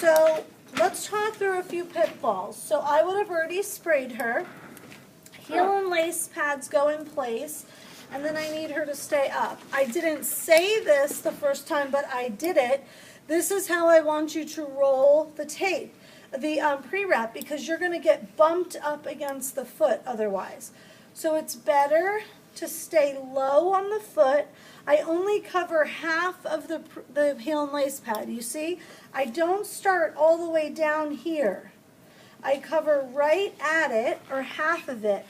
So let's talk through a few pitfalls. So I would have already sprayed her. Heel and lace pads go in place, and then I need her to stay up. I didn't say this the first time, but I did it. This is how I want you to roll the tape, the pre-wrap, because you're going to get bumped up against the foot otherwise. So it's better to stay low on the foot. I only cover half of the heel and lace pad. You see, I don't start all the way down here. I cover right at it, or half of it.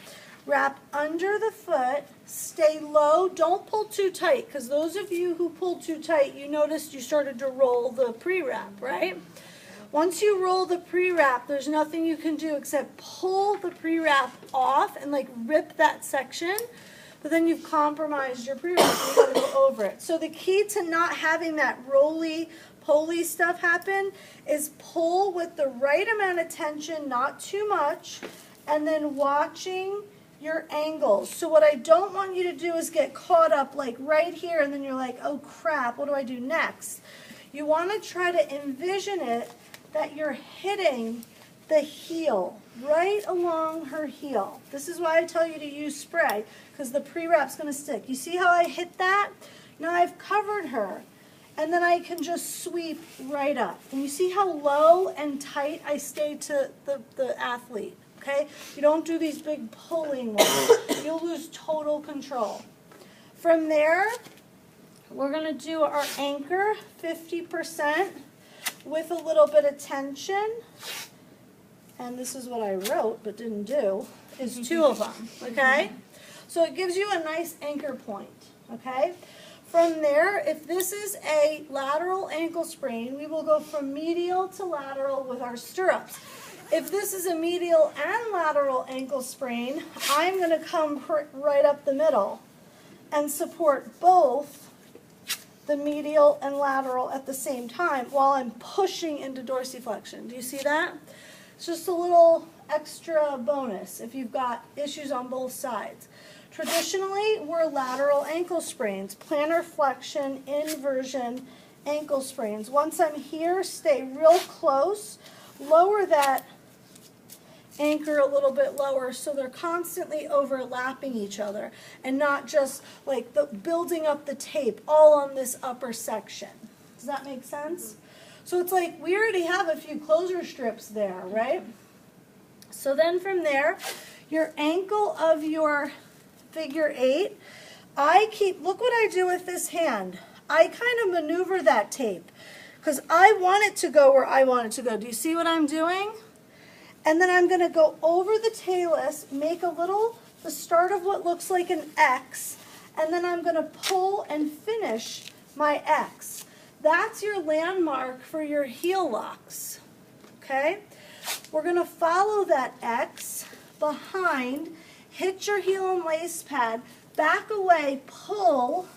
Wrap under the foot, stay low, don't pull too tight, because those of you who pulled too tight, you noticed you started to roll the pre-wrap, right? Once you roll the pre-wrap, there's nothing you can do except pull the pre-wrap off and like rip that section, but then you've compromised your pre-wrap and you've got to go over it. So the key to not having that roly-poly stuff happen is pull with the right amount of tension, not too much, and then watching your angles. So what I don't want you to do is get caught up like right here and then you're like, oh crap, what do I do next? You want to try to envision it that you're hitting the heel, right along her heel. This is why I tell you to use spray, because the pre-wrap's going to stick. You see how I hit that? Now I've covered her, and then I can just sweep right up. And you see how low and tight I stay to the athlete, okay? You don't do these big pulling ones. You'll lose total control. From there, we're going to do our anchor 50% with a little bit of tension. And this is what I wrote but didn't do, is 2 of them, okay? So it gives you a nice anchor point, okay? From there, if this is a lateral ankle sprain, we will go from medial to lateral with our stirrups. If this is a medial and lateral ankle sprain, I'm going to come right up the middle and support both the medial and lateral at the same time while I'm pushing into dorsiflexion. Do you see that? It's just a little extra bonus if you've got issues on both sides. Traditionally, we're lateral ankle sprains, plantar flexion, inversion, ankle sprains. Once I'm here, stay real close, lower that anchor a little bit lower so they're constantly overlapping each other and not just like the building up the tape all on this upper section. Does that make sense? So it's like we already have a few closure strips there, right? So then from there, your ankle of your figure 8, look what I do with this hand. I kind of maneuver that tape because I want it to go where I want it to go. Do you see what I'm doing? And then I'm going to go over the talus, make the start of what looks like an X, and then I'm going to pull and finish my X. That's your landmark for your heel locks, okay? We're going to follow that X behind, hit your heel and lace pad, back away, pull.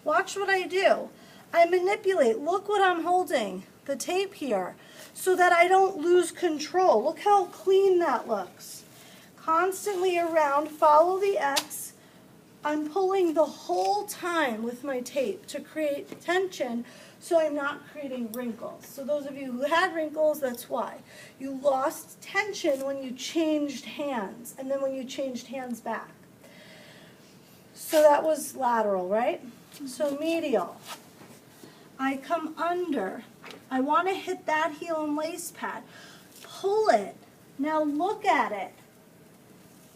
Watch what I do. I manipulate. Look what I'm holding, the tape here, so that I don't lose control. Look how clean that looks. Constantly around, follow the X. I'm pulling the whole time with my tape to create tension so I'm not creating wrinkles. So those of you who had wrinkles, that's why. You lost tension when you changed hands and then when you changed hands back. So that was lateral, right? So medial. I come under. I want to hit that heel and lace pad. Pull it. Now look at it.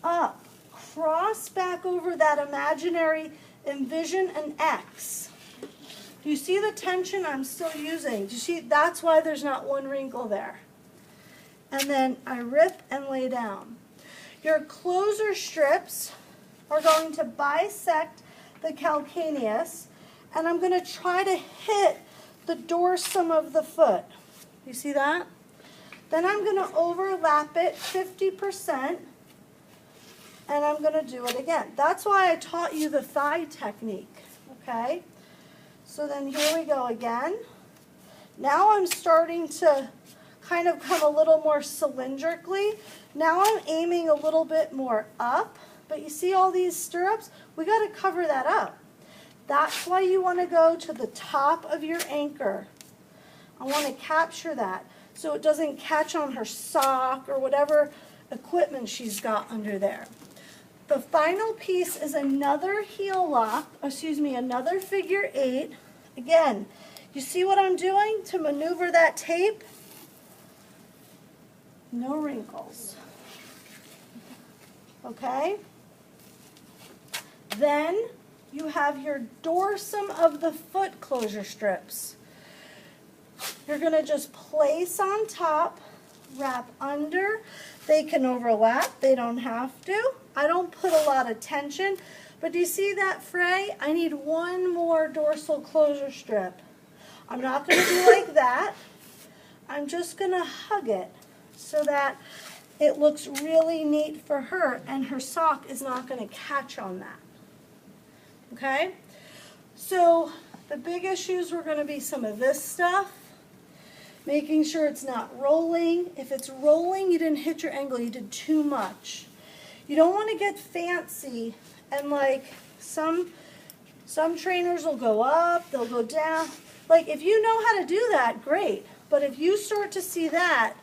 Up. Cross back over that imaginary, envision an X. Do you see the tension I'm still using? Do you see? That's why there's not one wrinkle there. And then I rip and lay down. Your closer strips are going to bisect the calcaneus, and I'm going to try to hit the dorsum of the foot. You see that? Then I'm going to overlap it 50%, and I'm going to do it again. That's why I taught you the thigh technique, okay? So then here we go again. Now I'm starting to kind of come a little more cylindrically. Now I'm aiming a little bit more up, but you see all these stirrups? We got to cover that up. That's why you want to go to the top of your anchor. I want to capture that. so it doesn't catch on her sock or whatever equipment she's got under there. The final piece is another heel lock, another figure 8. Again, you see what I'm doing to maneuver that tape? No wrinkles. Okay? Then you have your dorsum of the foot closure strips. You're going to just place on top, wrap under. They can overlap, they don't have to. I don't put a lot of tension, but do you see that fray? I need one more dorsal closure strip. I'm not going to do like that. I'm just going to hug it so that it looks really neat for her and her sock is not going to catch on that. Okay? So the big issues were going to be some of this stuff. Making sure it's not rolling. If it's rolling, you didn't hit your angle, you did too much. You don't want to get fancy and like some trainers will go up, they'll go down. Like if you know how to do that, great. But if you start to see that,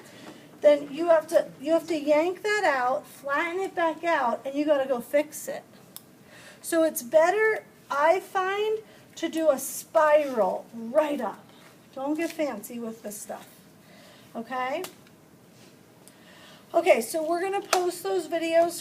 then you have to yank that out, flatten it back out, and you got to go fix it. So it's better, I find, to do a spiral right up. Don't get fancy with this stuff, okay? Okay, so we're going to post those videos